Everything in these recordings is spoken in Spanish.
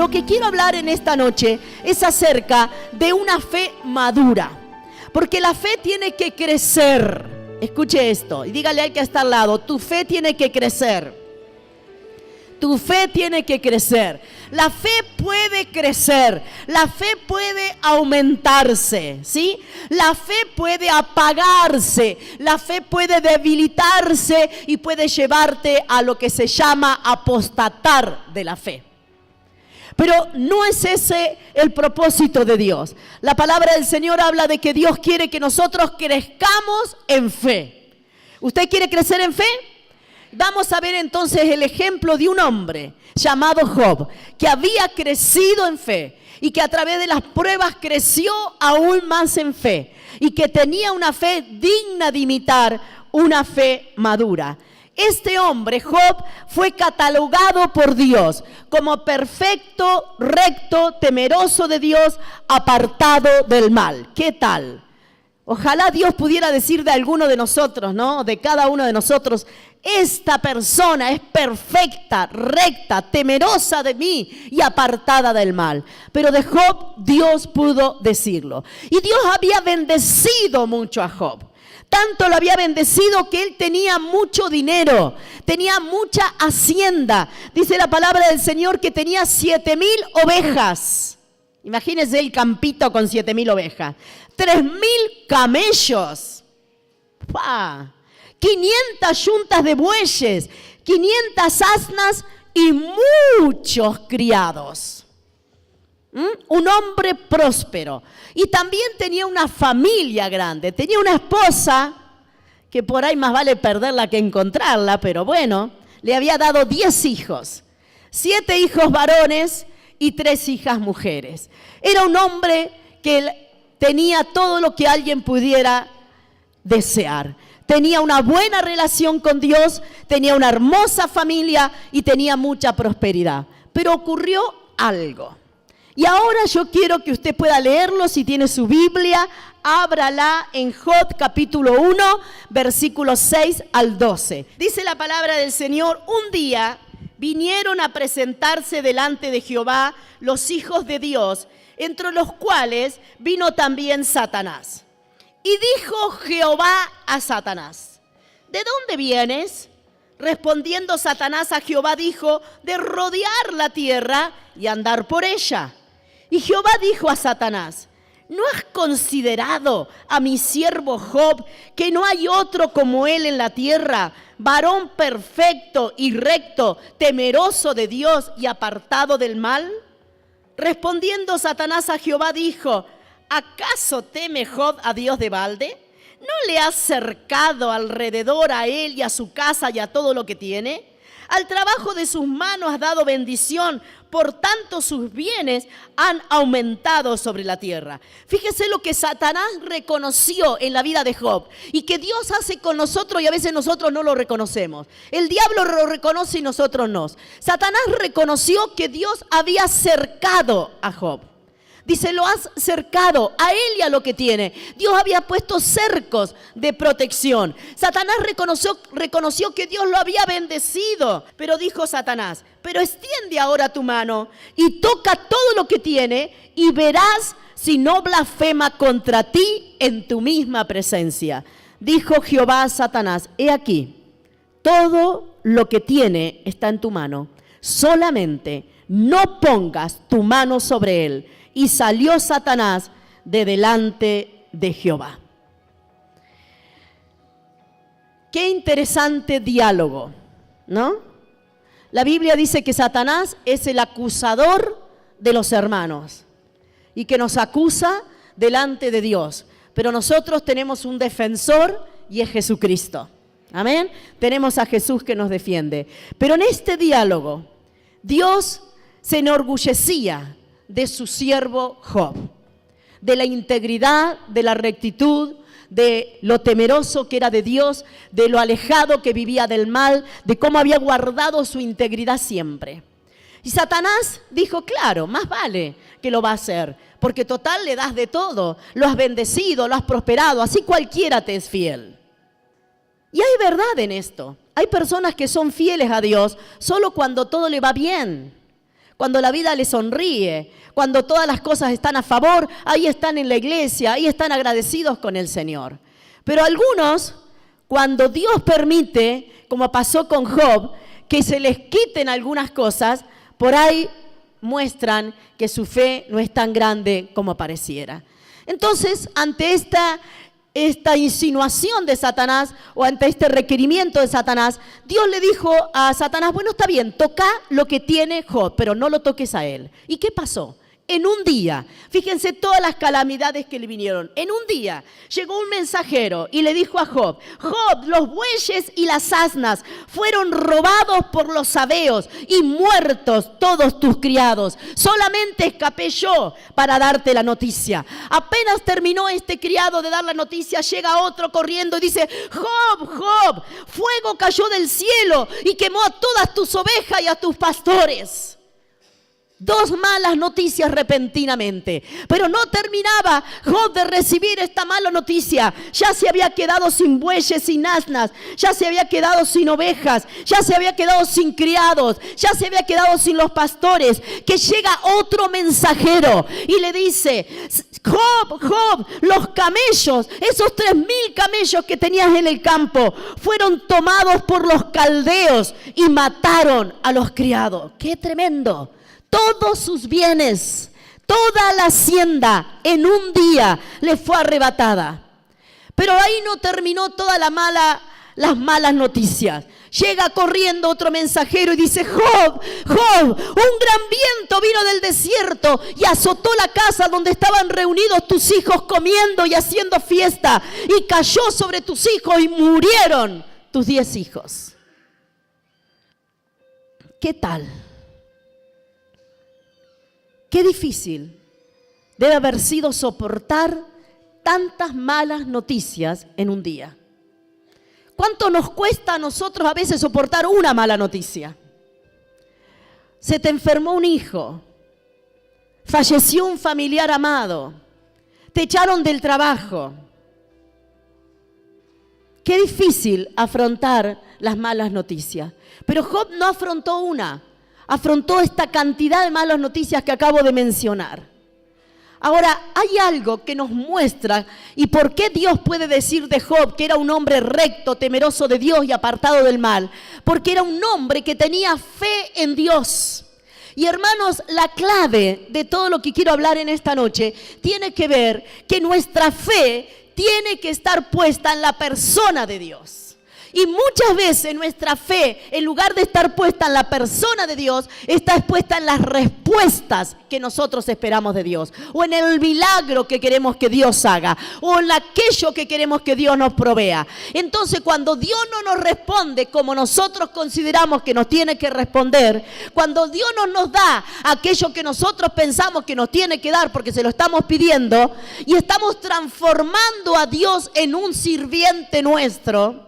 lo que quiero hablar en esta noche es acerca de una fe madura. Porque la fe tiene que crecer. Escuche esto y dígale al que está al lado, tu fe tiene que crecer. Tu fe tiene que crecer. La fe puede crecer. La fe puede aumentarse, ¿sí? La fe puede apagarse. La fe puede debilitarse y puede llevarte a lo que se llama apostatar de la fe. Pero no es ese el propósito de Dios. La palabra del Señor habla de que Dios quiere que nosotros crezcamos en fe. ¿Usted quiere crecer en fe? Vamos a ver entonces el ejemplo de un hombre llamado Job, que había crecido en fe y que a través de las pruebas creció aún más en fe y que tenía una fe digna de imitar, una fe madura. Este hombre, Job, fue catalogado por Dios como perfecto, recto, temeroso de Dios, apartado del mal. ¿Qué tal? Ojalá Dios pudiera decir de alguno de nosotros, ¿no? De cada uno de nosotros, esta persona es perfecta, recta, temerosa de mí y apartada del mal. Pero de Job Dios pudo decirlo. Y Dios había bendecido mucho a Job. Tanto lo había bendecido que él tenía mucho dinero, tenía mucha hacienda. Dice la palabra del Señor que tenía 7,000 ovejas. Imagínense el campito con 7,000 ovejas. 3,000 camellos. ¡Pah! 500 yuntas de bueyes, 500 asnas y muchos criados. Un hombre próspero. Y también tenía una familia grande. Tenía una esposa, que por ahí más vale perderla que encontrarla, pero bueno, le había dado 10 hijos. 7 hijos varones y 3 hijas mujeres. Era un hombre que tenía todo lo que alguien pudiera desear. Tenía una buena relación con Dios, tenía una hermosa familia y tenía mucha prosperidad. Pero ocurrió algo. Y ahora yo quiero que usted pueda leerlo. Si tiene su Biblia, ábrala en Job capítulo 1, versículos 6 al 12. Dice la palabra del Señor: un día vinieron a presentarse delante de Jehová los hijos de Dios, entre los cuales vino también Satanás. Y dijo Jehová a Satanás: ¿de dónde vienes? Respondiendo Satanás a Jehová dijo: de rodear la tierra y andar por ella. Y Jehová dijo a Satanás: ¿no has considerado a mi siervo Job, que no hay otro como él en la tierra, varón perfecto y recto, temeroso de Dios y apartado del mal? Respondiendo Satanás a Jehová dijo: ¿acaso teme Job a Dios de balde? ¿No le has cercado alrededor a él y a su casa y a todo lo que tiene? Al trabajo de sus manos has dado bendición, por tanto sus bienes han aumentado sobre la tierra. Fíjese lo que Satanás reconoció en la vida de Job y que Dios hace con nosotros y a veces nosotros no lo reconocemos. El diablo lo reconoce y nosotros no. Satanás reconoció que Dios había cercado a Job. Dice, lo has cercado a él y a lo que tiene. Dios había puesto cercos de protección. Satanás reconoció que Dios lo había bendecido. Pero dijo Satanás: pero extiende ahora tu mano y toca todo lo que tiene y verás si no blasfema contra ti en tu misma presencia. Dijo Jehová a Satanás: he aquí, todo lo que tiene está en tu mano. Solamente no pongas tu mano sobre él. Y salió Satanás de delante de Jehová. Qué interesante diálogo, ¿no? La Biblia dice que Satanás es el acusador de los hermanos y que nos acusa delante de Dios. Pero nosotros tenemos un defensor y es Jesucristo. Amén. Tenemos a Jesús que nos defiende. Pero en este diálogo, Dios se enorgullecía de su siervo Job, de la integridad, de la rectitud, de lo temeroso que era de Dios, de lo alejado que vivía del mal, de cómo había guardado su integridad siempre. Y Satanás dijo: claro, más vale que lo va a hacer, porque total le das de todo, lo has bendecido, lo has prosperado, así cualquiera te es fiel. Y hay verdad en esto. Hay personas que son fieles a Dios solo cuando todo le va bien. Cuando la vida les sonríe, cuando todas las cosas están a favor, ahí están en la iglesia, ahí están agradecidos con el Señor. Pero algunos, cuando Dios permite, como pasó con Job, que se les quiten algunas cosas, por ahí muestran que su fe no es tan grande como pareciera. Entonces, ante esta insinuación de Satanás o ante este requerimiento de Satanás, Dios le dijo a Satanás, bueno, está bien, toca lo que tiene Job, pero no lo toques a él. ¿Y qué pasó? En un día, fíjense todas las calamidades que le vinieron. En un día llegó un mensajero y le dijo a Job, Job, los bueyes y las asnas fueron robados por los sabeos y muertos todos tus criados. Solamente escapé yo para darte la noticia. Apenas terminó este criado de dar la noticia, llega otro corriendo y dice, Job, Job, fuego cayó del cielo y quemó a todas tus ovejas y a tus pastores. Dos malas noticias repentinamente. Pero no terminaba Job de recibir esta mala noticia. Ya se había quedado sin bueyes, sin asnas. Ya se había quedado sin ovejas. Ya se había quedado sin criados. Ya se había quedado sin los pastores. Que llega otro mensajero y le dice, Job, Job, los camellos, esos 3,000 camellos que tenías en el campo, fueron tomados por los caldeos y mataron a los criados. ¡Qué tremendo! Todos sus bienes, toda la hacienda en un día le fue arrebatada. Pero ahí no terminó todas las malas noticias. Llega corriendo otro mensajero y dice, Job, Job, un gran viento vino del desierto y azotó la casa donde estaban reunidos tus hijos comiendo y haciendo fiesta, y cayó sobre tus hijos y murieron tus 10 hijos. ¿Qué tal? Qué difícil debe haber sido soportar tantas malas noticias en un día. ¿Cuánto nos cuesta a nosotros a veces soportar una mala noticia? Se te enfermó un hijo, falleció un familiar amado, te echaron del trabajo. Qué difícil afrontar las malas noticias. Pero Job no afrontó una. Afrontó esta cantidad de malas noticias que acabo de mencionar. Ahora, hay algo que nos muestra y por qué Dios puede decir de Job que era un hombre recto, temeroso de Dios y apartado del mal. Porque era un hombre que tenía fe en Dios. Y hermanos, la clave de todo lo que quiero hablar en esta noche tiene que ver que nuestra fe tiene que estar puesta en la persona de Dios. Y muchas veces nuestra fe, en lugar de estar puesta en la persona de Dios, está expuesta en las respuestas que nosotros esperamos de Dios, o en el milagro que queremos que Dios haga, o en aquello que queremos que Dios nos provea. Entonces, cuando Dios no nos responde como nosotros consideramos que nos tiene que responder, cuando Dios no nos da aquello que nosotros pensamos que nos tiene que dar porque se lo estamos pidiendo, y estamos transformando a Dios en un sirviente nuestro,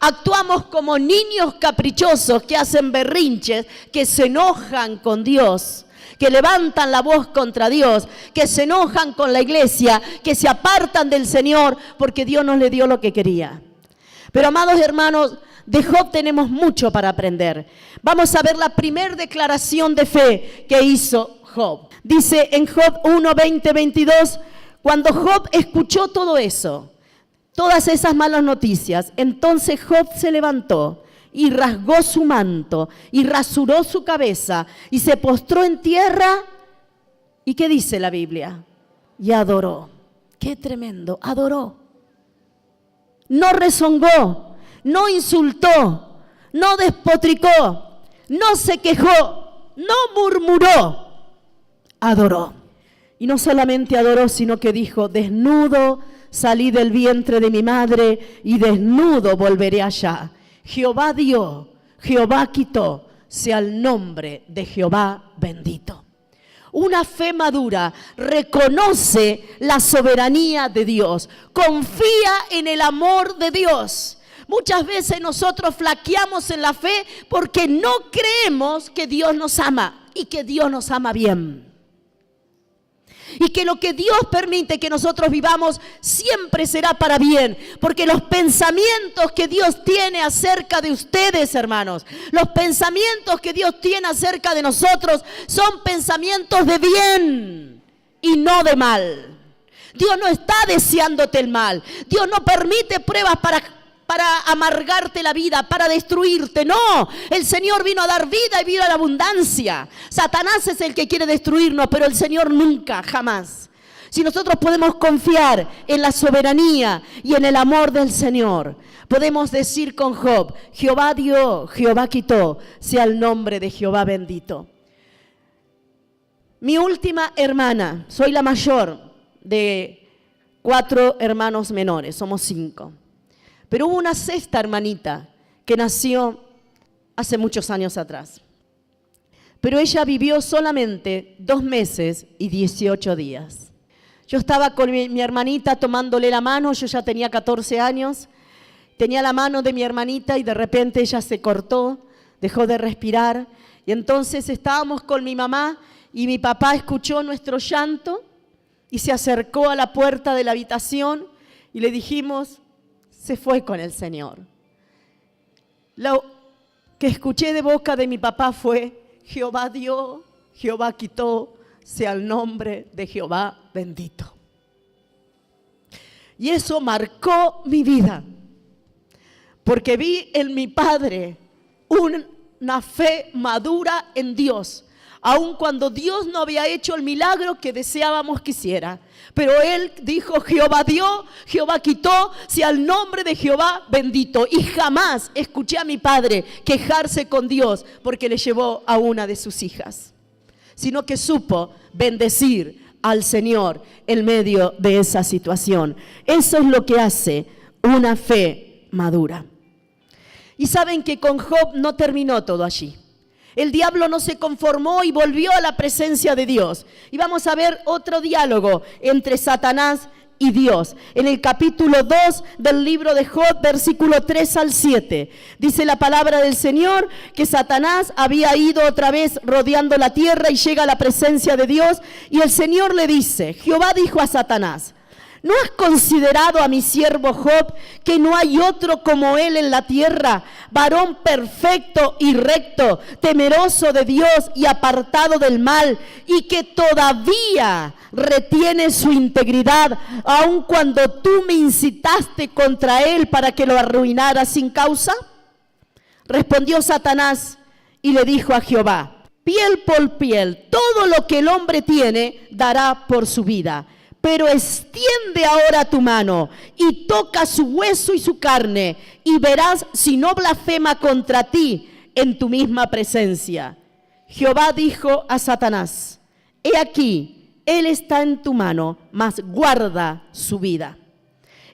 actuamos como niños caprichosos que hacen berrinches, que se enojan con Dios, que levantan la voz contra Dios, que se enojan con la iglesia, que se apartan del Señor porque Dios nos le dio lo que quería. Pero amados hermanos, de Job tenemos mucho para aprender. Vamos a ver la primera declaración de fe que hizo Job. Dice en Job 1, 20, 22, cuando Job escuchó todo eso, todas esas malas noticias, entonces Job se levantó y rasgó su manto y rasuró su cabeza y se postró en tierra. ¿Y qué dice la Biblia? Y adoró. ¡Qué tremendo! Adoró. No rezongó, no insultó, no despotricó, no se quejó, no murmuró. Adoró. Y no solamente adoró, sino que dijo, desnudo salí del vientre de mi madre y desnudo volveré allá. Jehová dio, Jehová quitó, sea el nombre de Jehová bendito. Una fe madura reconoce la soberanía de Dios, confía en el amor de Dios. Muchas veces nosotros flaqueamos en la fe porque no creemos que Dios nos ama y que Dios nos ama bien. Y que lo que Dios permite que nosotros vivamos siempre será para bien. Porque los pensamientos que Dios tiene acerca de ustedes, hermanos, los pensamientos que Dios tiene acerca de nosotros son pensamientos de bien y no de mal. Dios no está deseándote el mal. Dios no permite pruebas para amargarte la vida, para destruirte. No, el Señor vino a dar vida y vida a la abundancia. Satanás es el que quiere destruirnos, pero el Señor nunca, jamás. Si nosotros podemos confiar en la soberanía y en el amor del Señor, podemos decir con Job: Jehová dio, Jehová quitó, sea el nombre de Jehová bendito. Mi última hermana, soy la mayor de 4 hermanos menores, somos 5. Pero hubo una 6ª hermanita que nació hace muchos años atrás. Pero ella vivió solamente 2 meses y 18 días. Yo estaba con mi hermanita tomándole la mano, yo ya tenía 14 años. Tenía la mano de mi hermanita y de repente ella se cortó, dejó de respirar. Y entonces estábamos con mi mamá y mi papá escuchó nuestro llanto y se acercó a la puerta de la habitación y le dijimos: se fue con el Señor. Lo que escuché de boca de mi papá fue: Jehová dio, Jehová quitó, sea el nombre de Jehová bendito. Y eso marcó mi vida, porque vi en mi padre una fe madura en Dios. Aun cuando Dios no había hecho el milagro que deseábamos que hiciera. Pero él dijo: Jehová dio, Jehová quitó, sea el nombre de Jehová bendito. Y jamás escuché a mi padre quejarse con Dios porque le llevó a una de sus hijas, sino que supo bendecir al Señor en medio de esa situación. Eso es lo que hace una fe madura. Y saben que con Job no terminó todo allí. El diablo no se conformó y volvió a la presencia de Dios. Y vamos a ver otro diálogo entre Satanás y Dios. En el capítulo 2 del libro de Job, versículo 3 al 7. Dice la palabra del Señor que Satanás había ido otra vez rodeando la tierra y llega a la presencia de Dios. Y el Señor le dice: Jehová dijo a Satanás: ¿no has considerado a mi siervo Job, que no hay otro como él en la tierra, varón perfecto y recto, temeroso de Dios y apartado del mal, y que todavía retiene su integridad, aun cuando tú me incitaste contra él para que lo arruinara sin causa? Respondió Satanás y le dijo a Jehová: piel por piel, todo lo que el hombre tiene dará por su vida. Pero extiende ahora tu mano y toca su hueso y su carne, y verás si no blasfema contra ti en tu misma presencia. Jehová dijo a Satanás: he aquí, él está en tu mano, mas guarda su vida.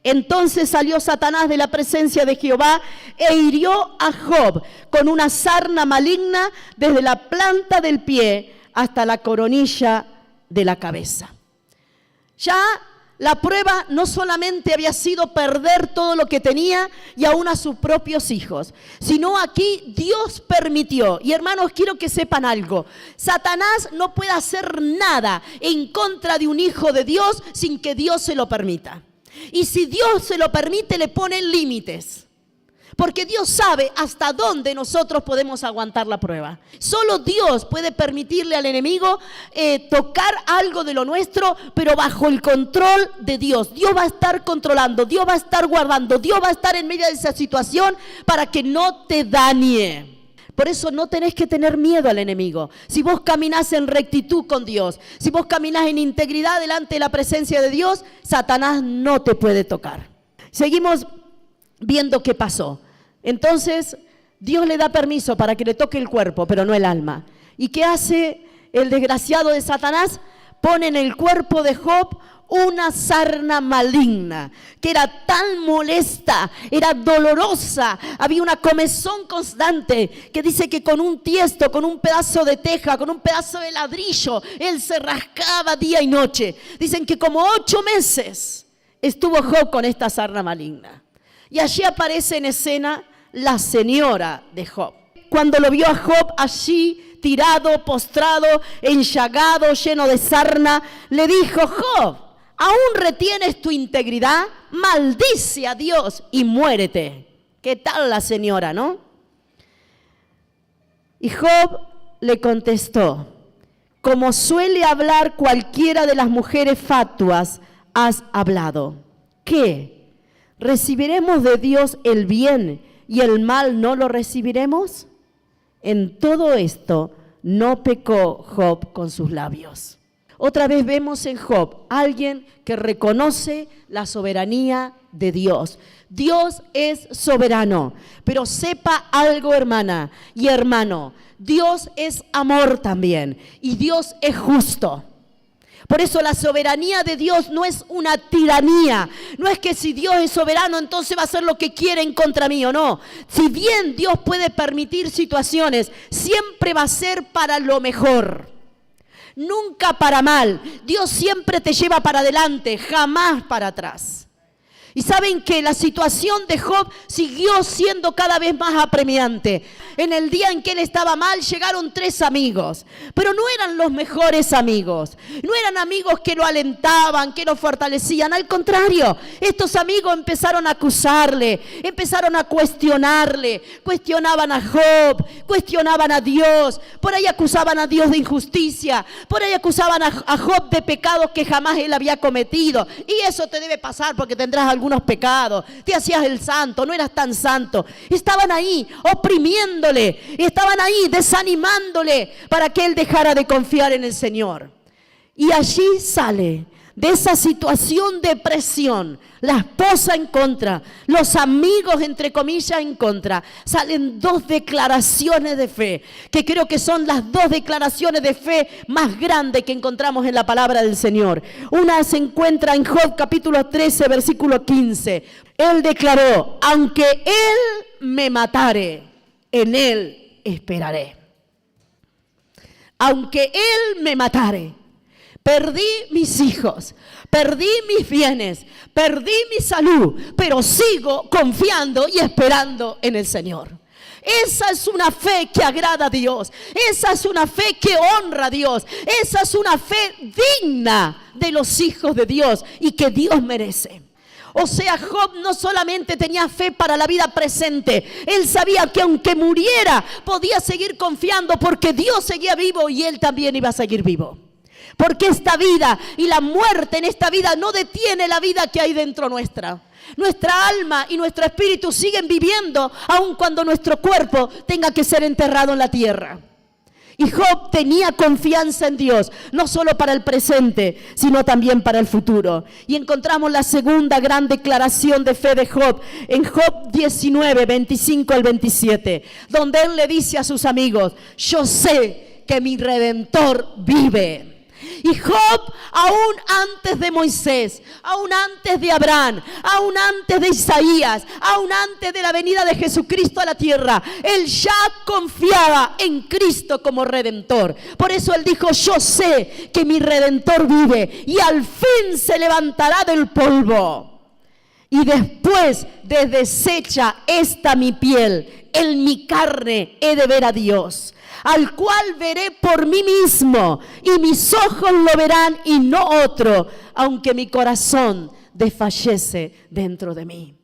Entonces salió Satanás de la presencia de Jehová e hirió a Job con una sarna maligna desde la planta del pie hasta la coronilla de la cabeza. Ya la prueba no solamente había sido perder todo lo que tenía y aún a sus propios hijos, sino aquí Dios permitió. Y hermanos, quiero que sepan algo: Satanás no puede hacer nada en contra de un hijo de Dios sin que Dios se lo permita. Y si Dios se lo permite, le pone límites. Porque Dios sabe hasta dónde nosotros podemos aguantar la prueba. Solo Dios puede permitirle al enemigo tocar algo de lo nuestro, pero bajo el control de Dios. Dios va a estar controlando, Dios va a estar guardando, Dios va a estar en medio de esa situación para que no te dañe. Por eso no tenés que tener miedo al enemigo. Si vos caminás en rectitud con Dios, si vos caminás en integridad delante de la presencia de Dios, Satanás no te puede tocar. Seguimos viendo qué pasó. Entonces Dios le da permiso para que le toque el cuerpo, pero no el alma. ¿Y qué hace el desgraciado de Satanás? Pone en el cuerpo de Job una sarna maligna, que era tan molesta, era dolorosa, había una comezón constante, que dice que con un tiesto, con un pedazo de teja, con un pedazo de ladrillo, él se rascaba día y noche. Dicen que como 8 meses estuvo Job con esta sarna maligna. Y allí aparece en escena la señora de Job. Cuando lo vio a Job allí tirado, postrado, enllagado, lleno de sarna, le dijo: Job, ¿aún retienes tu integridad? Maldice a Dios y muérete. ¿Qué tal la señora, no? Y Job le contestó: como suele hablar cualquiera de las mujeres fatuas, has hablado. ¿Qué? ¿Recibiremos de Dios el bien y el mal no lo recibiremos? En todo esto no pecó Job con sus labios. Otra vez vemos en Job alguien que reconoce la soberanía de Dios. Dios es soberano, pero sepa algo, hermana y hermano, Dios es amor también y Dios es justo. Por eso la soberanía de Dios no es una tiranía. No es que si Dios es soberano entonces va a hacer lo que quiere en contra mío, no. Si bien Dios puede permitir situaciones, siempre va a ser para lo mejor. Nunca para mal. Dios siempre te lleva para adelante, jamás para atrás. Y saben que la situación de Job siguió siendo cada vez más apremiante. En el día en que él estaba mal, llegaron 3 amigos, pero no eran los mejores amigos. No eran amigos que lo alentaban, que lo fortalecían. Al contrario, estos amigos empezaron a acusarle, empezaron a cuestionarle. Cuestionaban a Job, cuestionaban a Dios. Por ahí acusaban a Dios de injusticia. Por ahí acusaban a Job de pecados que jamás él había cometido. Y eso te debe pasar porque tendrás algunos pecados. Te hacías el santo, no eras tan santo. Estaban ahí oprimiendo. Estaban ahí desanimándole para que él dejara de confiar en el Señor. Y allí sale de esa situación de presión, la esposa en contra, los amigos entre comillas en contra. Salen 2 declaraciones de fe, que creo que son las 2 declaraciones de fe más grandes que encontramos en la palabra del Señor. Una se encuentra en Job capítulo 13 versículo 15. Él declaró: aunque él me matare, en él esperaré. Aunque él me matare, perdí mis hijos, perdí mis bienes, perdí mi salud, pero sigo confiando y esperando en el Señor. Esa es una fe que agrada a Dios. Esa es una fe que honra a Dios. Esa es una fe digna de los hijos de Dios y que Dios merece. O sea, Job no solamente tenía fe para la vida presente, él sabía que aunque muriera, podía seguir confiando porque Dios seguía vivo y él también iba a seguir vivo. Porque esta vida y la muerte en esta vida no detiene la vida que hay dentro nuestra. Nuestra alma y nuestro espíritu siguen viviendo aun cuando nuestro cuerpo tenga que ser enterrado en la tierra. Y Job tenía confianza en Dios, no solo para el presente, sino también para el futuro. Y encontramos la segunda gran declaración de fe de Job en Job 19, 25 al 27, donde él le dice a sus amigos: yo sé que mi Redentor vive. Y Job, aún antes de Moisés, aún antes de Abraham, aún antes de Isaías, aún antes de la venida de Jesucristo a la tierra, él ya confiaba en Cristo como Redentor. Por eso él dijo: yo sé que mi Redentor vive y al fin se levantará del polvo. Y después de deshecha esta mi piel, en mi carne he de ver a Dios, al cual veré por mí mismo, y mis ojos lo verán y no otro, aunque mi corazón desfallece dentro de mí.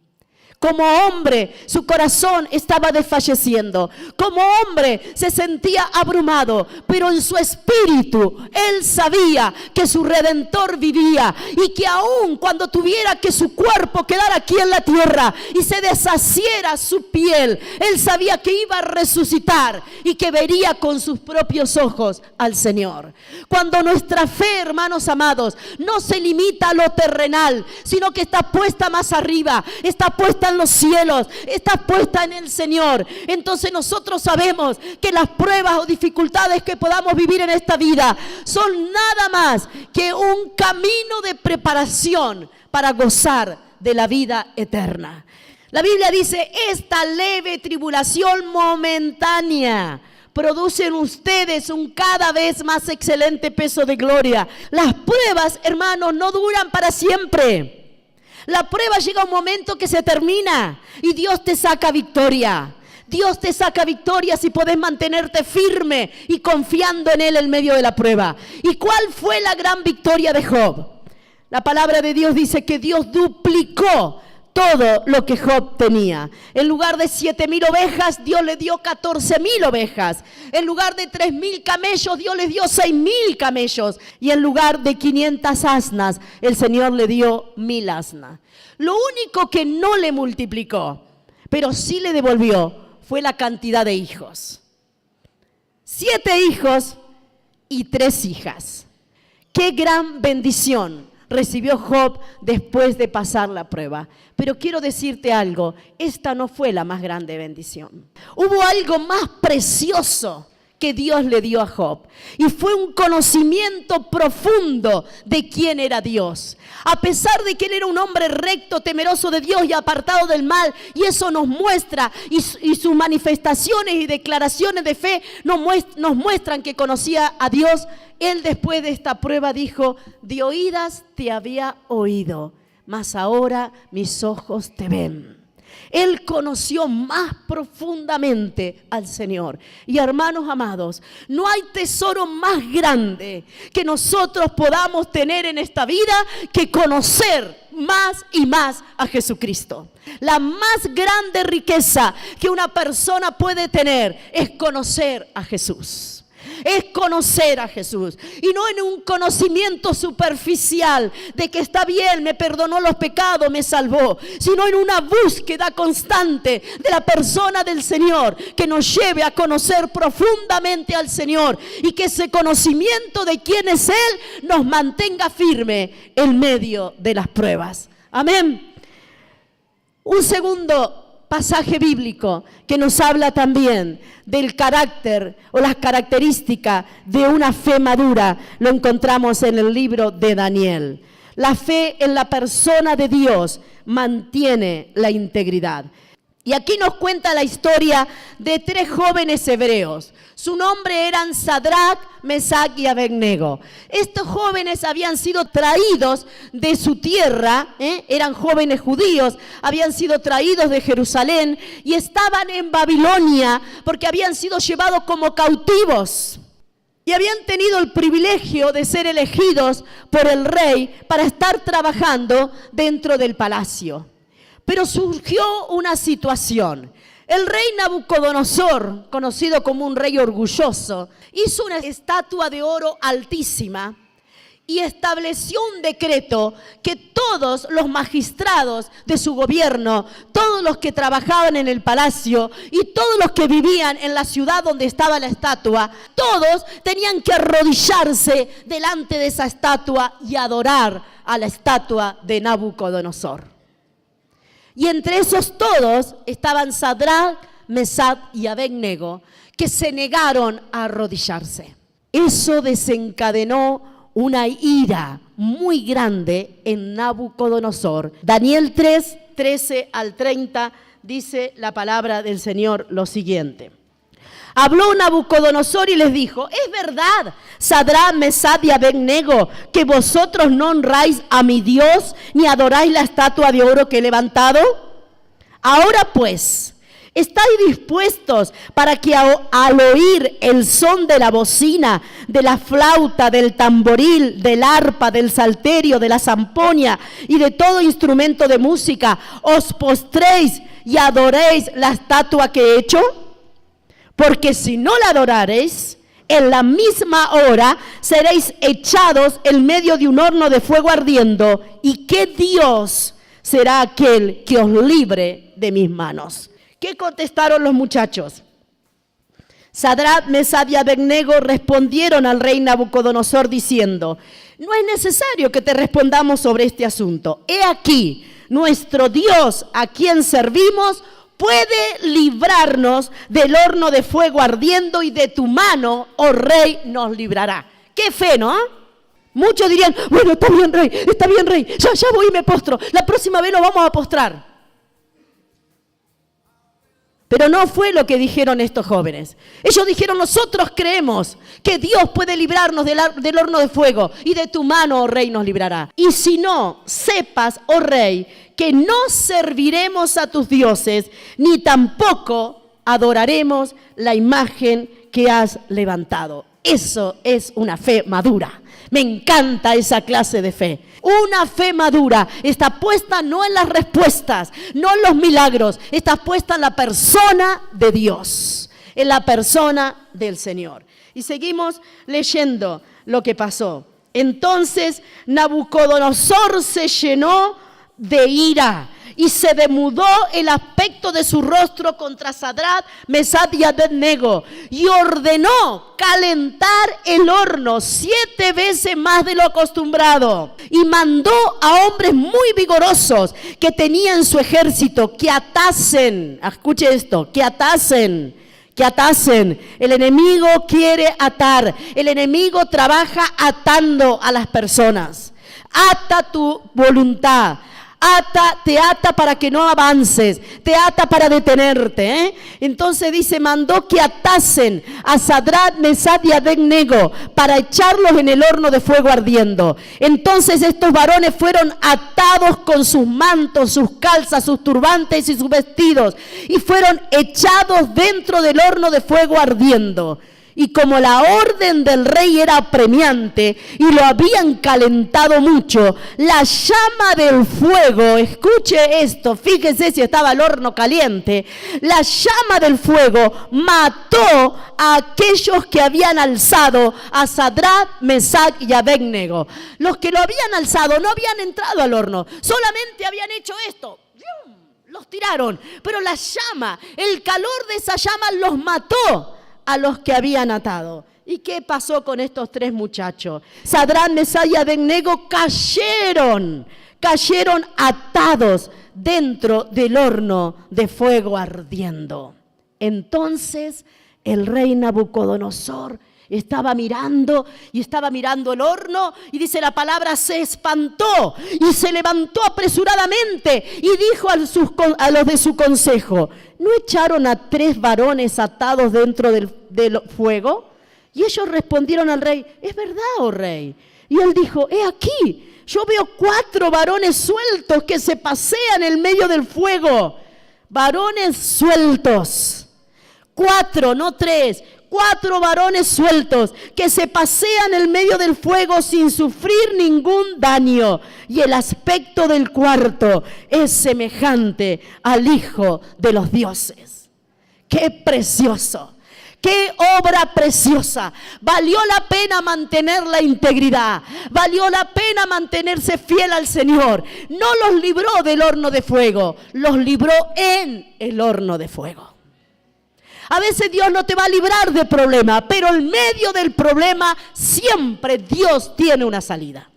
Como hombre, su corazón estaba desfalleciendo. Como hombre, se sentía abrumado. Pero en su espíritu, él sabía que su Redentor vivía. Y que aun cuando tuviera que su cuerpo quedara aquí en la tierra y se deshaciera su piel, él sabía que iba a resucitar y que vería con sus propios ojos al Señor. Cuando nuestra fe, hermanos amados, no se limita a lo terrenal, sino que está puesta más arriba, está puesta en los cielos, está puesta en el Señor. Entonces nosotros sabemos que las pruebas o dificultades que podamos vivir en esta vida son nada más que un camino de preparación para gozar de la vida eterna. La Biblia dice: esta leve tribulación momentánea produce en ustedes un cada vez más excelente peso de gloria. Las pruebas, hermanos, no duran para siempre. La prueba llega un momento que se termina y Dios te saca victoria. Dios te saca victorias y podés mantenerte firme y confiando en Él en medio de la prueba. ¿Y cuál fue la gran victoria de Job? La palabra de Dios dice que Dios duplicó todo lo que Job tenía. En lugar de 7,000 ovejas, Dios le dio 14,000 ovejas. En lugar de 3,000 camellos, Dios le dio 6,000 camellos. Y en lugar de 500 asnas, el Señor le dio 1,000 asnas. Lo único que no le multiplicó, pero sí le devolvió, fue la cantidad de hijos. 7 hijos y 3 hijas. ¡Qué gran bendición recibió Job después de pasar la prueba! Pero quiero decirte algo, esta no fue la más grande bendición. Hubo algo más precioso que Dios le dio a Job, y fue un conocimiento profundo de quién era Dios. A pesar de que él era un hombre recto, temeroso de Dios y apartado del mal, y eso nos muestra, y sus manifestaciones y declaraciones de fe nos muestran que conocía a Dios. Él, después de esta prueba, dijo: de oídas te había oído, mas ahora mis ojos te ven. Él conoció más profundamente al Señor. Y hermanos amados, no hay tesoro más grande que nosotros podamos tener en esta vida que conocer más y más a Jesucristo. La más grande riqueza que una persona puede tener es conocer a Jesús. Es conocer a Jesús, y no en un conocimiento superficial de que está bien, me perdonó los pecados, me salvó, sino en una búsqueda constante de la persona del Señor, que nos lleve a conocer profundamente al Señor, y que ese conocimiento de quién es Él nos mantenga firme en medio de las pruebas. Amén. Un segundo pasaje bíblico que nos habla también del carácter o las características de una fe madura, lo encontramos en el libro de Daniel. La fe en la persona de Dios mantiene la integridad. Y aquí nos cuenta la historia de 3 jóvenes hebreos. Su nombre eran Sadrac, Mesac y Abednego. Estos jóvenes habían sido traídos de su tierra, eran jóvenes judíos, habían sido traídos de Jerusalén y estaban en Babilonia porque habían sido llevados como cautivos. Y habían tenido el privilegio de ser elegidos por el rey para estar trabajando dentro del palacio. Pero surgió una situación. El rey Nabucodonosor, conocido como un rey orgulloso, hizo una estatua de oro altísima y estableció un decreto que todos los magistrados de su gobierno, todos los que trabajaban en el palacio y todos los que vivían en la ciudad donde estaba la estatua, todos tenían que arrodillarse delante de esa estatua y adorar a la estatua de Nabucodonosor. Y entre esos todos estaban Sadrac, Mesac y Abednego, que se negaron a arrodillarse. Eso desencadenó una ira muy grande en Nabucodonosor. Daniel 3, 13 al 30 dice la palabra del Señor lo siguiente. Habló Nabucodonosor y les dijo: es verdad, Sadrac, Mesac y Abednego, que vosotros no honráis a mi Dios ni adoráis la estatua de oro que he levantado. Ahora pues, ¿estáis dispuestos para que al oír el son de la bocina, de la flauta, del tamboril, del arpa, del salterio, de la zampoña y de todo instrumento de música, os postréis y adoréis la estatua que he hecho? Porque si no la adorareis, en la misma hora seréis echados en medio de un horno de fuego ardiendo. ¿Y qué Dios será aquel que os libre de mis manos? ¿Qué contestaron los muchachos? Sadrac, Mesac y Abednego respondieron al rey Nabucodonosor diciendo: no es necesario que te respondamos sobre este asunto. He aquí, nuestro Dios a quien servimos puede librarnos del horno de fuego ardiendo, y de tu mano, oh rey, nos librará. ¡Qué fe!, ¿no? Muchos dirían: bueno, está bien, rey, ya voy y me postro. La próxima vez nos vamos a postrar. Pero no fue lo que dijeron estos jóvenes. Ellos dijeron: nosotros creemos que Dios puede librarnos del horno de fuego, y de tu mano, oh rey, nos librará. Y si no, sepas, oh rey, que no serviremos a tus dioses, ni tampoco adoraremos la imagen que has levantado. Eso es una fe madura. Me encanta esa clase de fe. Una fe madura está puesta no en las respuestas, no en los milagros, está puesta en la persona de Dios, en la persona del Señor. Y seguimos leyendo lo que pasó. Entonces Nabucodonosor se llenó de ira y se demudó el aspecto de su rostro contra Sadrach, Mesach y Abednego, y ordenó calentar el horno 7 veces más de lo acostumbrado, y mandó a hombres muy vigorosos que tenía en su ejército que atasen, escuche esto, que atasen. El enemigo quiere atar, el enemigo trabaja atando a las personas. Ata tu voluntad. Te ata para que no avances, te ata para detenerte, Entonces dice, mandó que atasen a Sadrach, Mesach y Abednego para echarlos en el horno de fuego ardiendo. Entonces estos varones fueron atados con sus mantos, sus calzas, sus turbantes y sus vestidos, y fueron echados dentro del horno de fuego ardiendo. Y como la orden del rey era apremiante y lo habían calentado mucho, la llama del fuego, escuche esto, fíjese si estaba el horno caliente, la llama del fuego mató a aquellos que habían alzado a Sadrach, Mesach y Abednego. Los que lo habían alzado no habían entrado al horno, solamente habían hecho esto. Los tiraron, pero la llama, el calor de esa llama los mató a los que habían atado. ¿Y qué pasó con estos 3 muchachos? Sadrach, Mesach y Abednego cayeron atados dentro del horno de fuego ardiendo. Entonces el rey Nabucodonosor estaba mirando el horno, y dice la palabra, se espantó y se levantó apresuradamente y dijo a los de su consejo: ¿no echaron a 3 varones atados dentro del fuego? Y ellos respondieron al rey: es verdad, oh rey. Y él dijo: he aquí, yo veo 4 varones sueltos que se pasean en medio del fuego. Varones sueltos. 4, no 3. 4 varones sueltos que se pasean en medio del fuego sin sufrir ningún daño. Y el aspecto del cuarto es semejante al Hijo de los dioses. ¡Qué precioso! ¡Qué obra preciosa! Valió la pena mantener la integridad. Valió la pena mantenerse fiel al Señor. No los libró del horno de fuego, los libró en el horno de fuego. A veces Dios no te va a librar de problema, pero en medio del problema siempre Dios tiene una salida.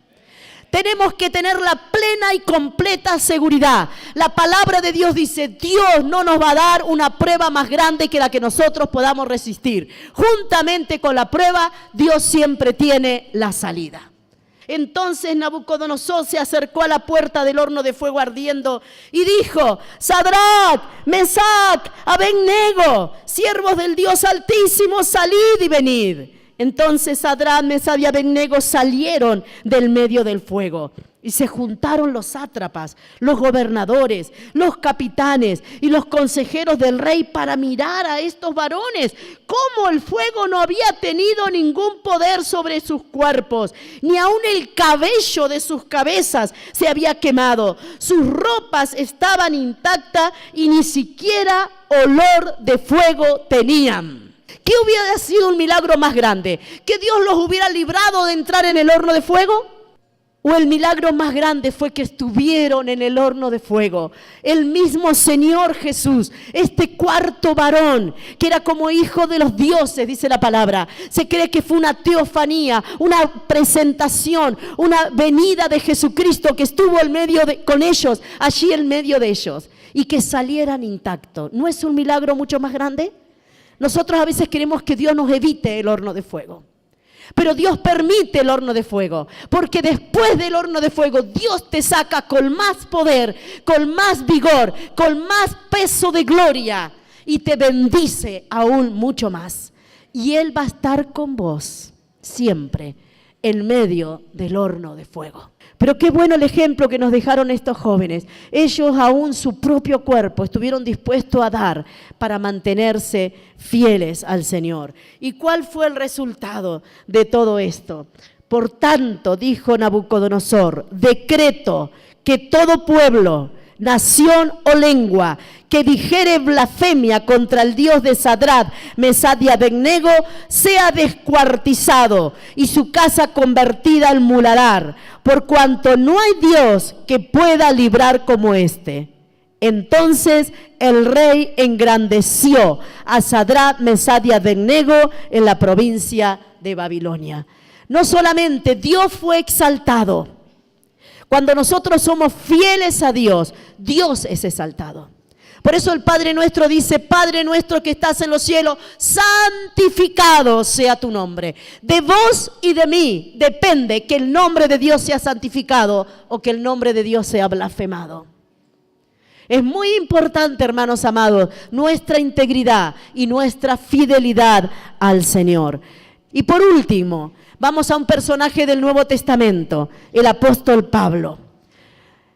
Tenemos que tener la plena y completa seguridad. La palabra de Dios dice: Dios no nos va a dar una prueba más grande que la que nosotros podamos resistir. Juntamente con la prueba, Dios siempre tiene la salida. Entonces Nabucodonosor se acercó a la puerta del horno de fuego ardiendo y dijo: Sadrach, Mesach, Abednego, siervos del Dios Altísimo, salid y venid. Entonces Sadrach, Mesach y Abednego salieron del medio del fuego. Y se juntaron los sátrapas, los gobernadores, los capitanes y los consejeros del rey para mirar a estos varones, cómo el fuego no había tenido ningún poder sobre sus cuerpos, ni aun el cabello de sus cabezas se había quemado. Sus ropas estaban intactas y ni siquiera olor de fuego tenían. ¿Qué hubiera sido un milagro más grande? ¿Que Dios los hubiera librado de entrar en el horno de fuego? ¿O el milagro más grande fue que estuvieron en el horno de fuego? El mismo Señor Jesús, este 4.º varón, que era como hijo de los dioses, dice la palabra. Se cree que fue una teofanía, una presentación, una venida de Jesucristo que estuvo con ellos, allí en medio de ellos, y que salieran intactos. ¿No es un milagro mucho más grande? Nosotros a veces queremos que Dios nos evite el horno de fuego. Pero Dios permite el horno de fuego, porque después del horno de fuego Dios te saca con más poder, con más vigor, con más peso de gloria, y te bendice aún mucho más. Y Él va a estar con vos siempre en medio del horno de fuego. Pero qué bueno el ejemplo que nos dejaron estos jóvenes. Ellos aún su propio cuerpo estuvieron dispuestos a dar para mantenerse fieles al Señor. ¿Y cuál fue el resultado de todo esto? Por tanto, dijo Nabucodonosor, decreto que todo pueblo, nación o lengua que dijere blasfemia contra el Dios de Sadrach, Mesach y Abednego sea descuartizado y su casa convertida al muladar, por cuanto no hay Dios que pueda librar como este. Entonces el rey engrandeció a Sadrach, Mesach y Abednego en la provincia de Babilonia. No solamente Dios fue exaltado, cuando nosotros somos fieles a Dios, Dios es exaltado. Por eso el Padre Nuestro dice, Padre nuestro que estás en los cielos, santificado sea tu nombre. De vos y de mí depende que el nombre de Dios sea santificado o que el nombre de Dios sea blasfemado. Es muy importante, hermanos amados, nuestra integridad y nuestra fidelidad al Señor. Y por último, vamos a un personaje del Nuevo Testamento, el apóstol Pablo.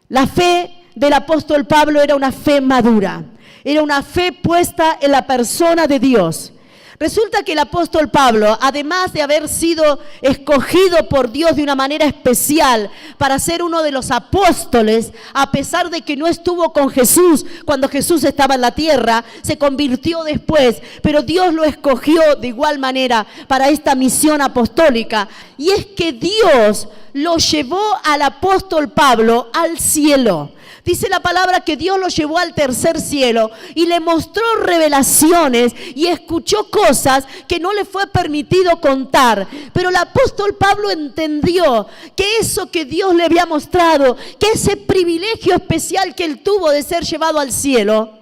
La fe del apóstol Pablo era una fe madura, era una fe puesta en la persona de Dios. Resulta que el apóstol Pablo, además de haber sido escogido por Dios de una manera especial para ser uno de los apóstoles, a pesar de que no estuvo con Jesús cuando Jesús estaba en la tierra, se convirtió después, pero Dios lo escogió de igual manera para esta misión apostólica. Y es que Dios lo llevó al apóstol Pablo al cielo. Dice la palabra que Dios lo llevó al tercer cielo y le mostró revelaciones y escuchó cosas que no le fue permitido contar. Pero el apóstol Pablo entendió que eso que Dios le había mostrado, que ese privilegio especial que él tuvo de ser llevado al cielo,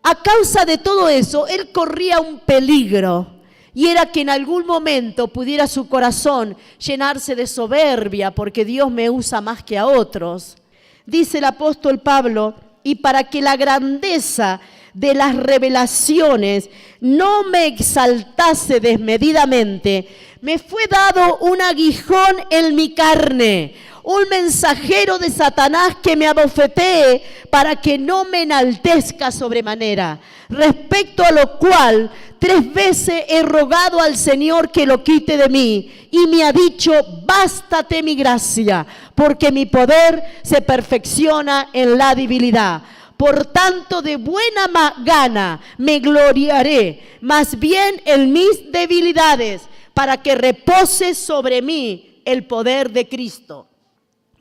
a causa de todo eso, él corría un peligro. Y era que en algún momento pudiera su corazón llenarse de soberbia porque Dios me usa más que a otros. Dice el apóstol Pablo, y para que la grandeza de las revelaciones no me exaltase desmedidamente, me fue dado un aguijón en mi carne, un mensajero de Satanás que me abofetee para que no me enaltezca sobremanera. Respecto a lo cual 3 veces he rogado al Señor que lo quite de mí, y me ha dicho, bástate mi gracia, porque mi poder se perfecciona en la debilidad. Por tanto, de buena gana me gloriaré, más bien en mis debilidades, para que repose sobre mí el poder de Cristo.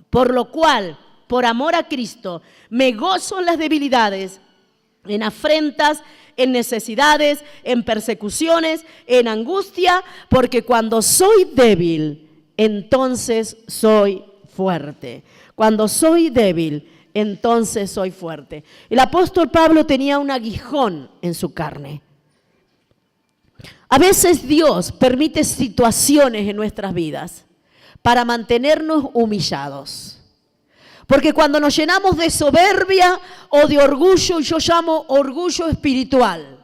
Por lo cual, por amor a Cristo, me gozo en las debilidades, en afrentas, en necesidades, en persecuciones, en angustia, porque cuando soy débil, entonces soy fuerte. Cuando soy débil, entonces soy fuerte. El apóstol Pablo tenía un aguijón en su carne. A veces Dios permite situaciones en nuestras vidas para mantenernos humillados. Porque cuando nos llenamos de soberbia o de orgullo, yo llamo orgullo espiritual,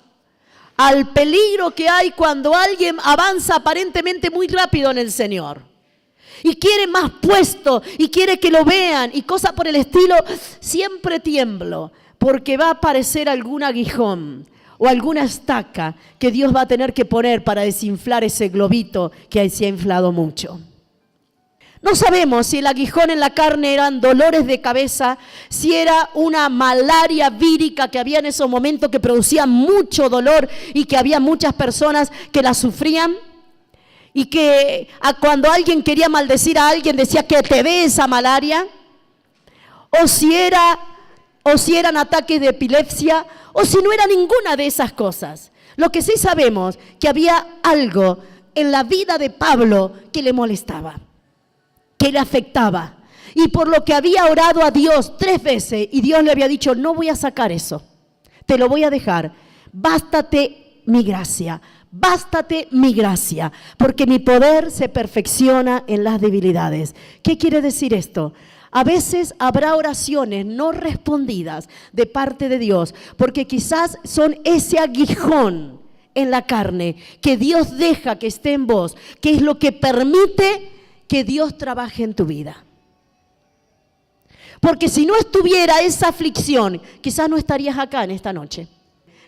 al peligro que hay cuando alguien avanza aparentemente muy rápido en el Señor y quiere más puesto y quiere que lo vean y cosas por el estilo, siempre tiemblo porque va a aparecer algún aguijón o alguna estaca que Dios va a tener que poner para desinflar ese globito que se ha inflado mucho. No sabemos si el aguijón en la carne eran dolores de cabeza, si era una malaria vírica que había en esos momentos que producía mucho dolor y que había muchas personas que la sufrían. Y que cuando alguien quería maldecir a alguien decía que te dé esa malaria. O si eran ataques de epilepsia, o si no era ninguna de esas cosas. Lo que sí sabemos que había algo en la vida de Pablo que le molestaba, que le afectaba, y por lo que había orado a Dios 3 veces y Dios le había dicho, no voy a sacar eso, te lo voy a dejar, bástate mi gracia, porque mi poder se perfecciona en las debilidades. ¿Qué quiere decir esto? A veces habrá oraciones no respondidas de parte de Dios, porque quizás son ese aguijón en la carne que Dios deja que esté en vos, que es lo que permite que Dios trabaje en tu vida. Porque si no estuviera esa aflicción, quizás no estarías acá en esta noche.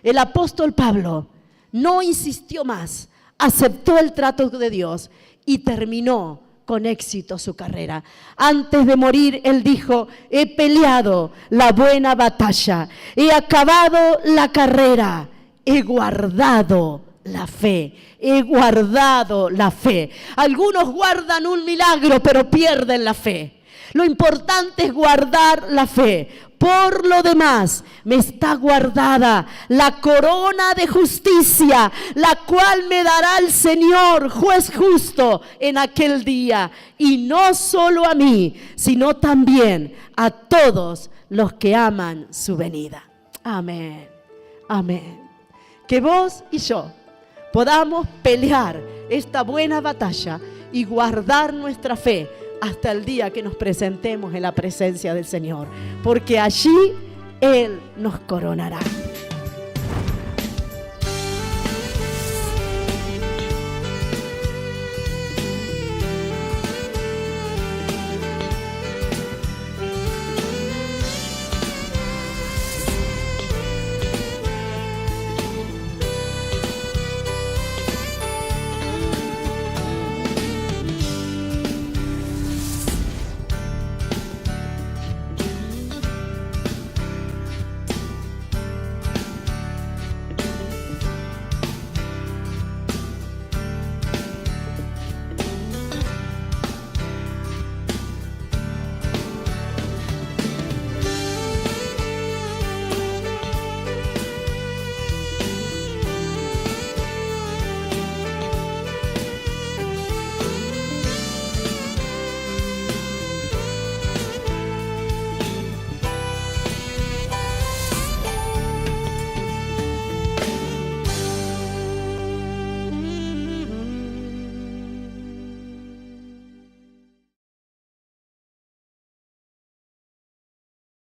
El apóstol Pablo no insistió más, aceptó el trato de Dios y terminó con éxito su carrera. Antes de morir, él dijo: he peleado la buena batalla, he acabado la carrera, he guardado la fe, he guardado la fe. Algunos guardan un milagro, pero pierden la fe. Lo importante es guardar la fe. Por lo demás, me está guardada la corona de justicia, la cual me dará el Señor, juez justo, en aquel día. Y no solo a mí, sino también a todos los que aman su venida. Amén. Amén. Que vos y yo podamos pelear esta buena batalla y guardar nuestra fe hasta el día que nos presentemos en la presencia del Señor, porque allí Él nos coronará.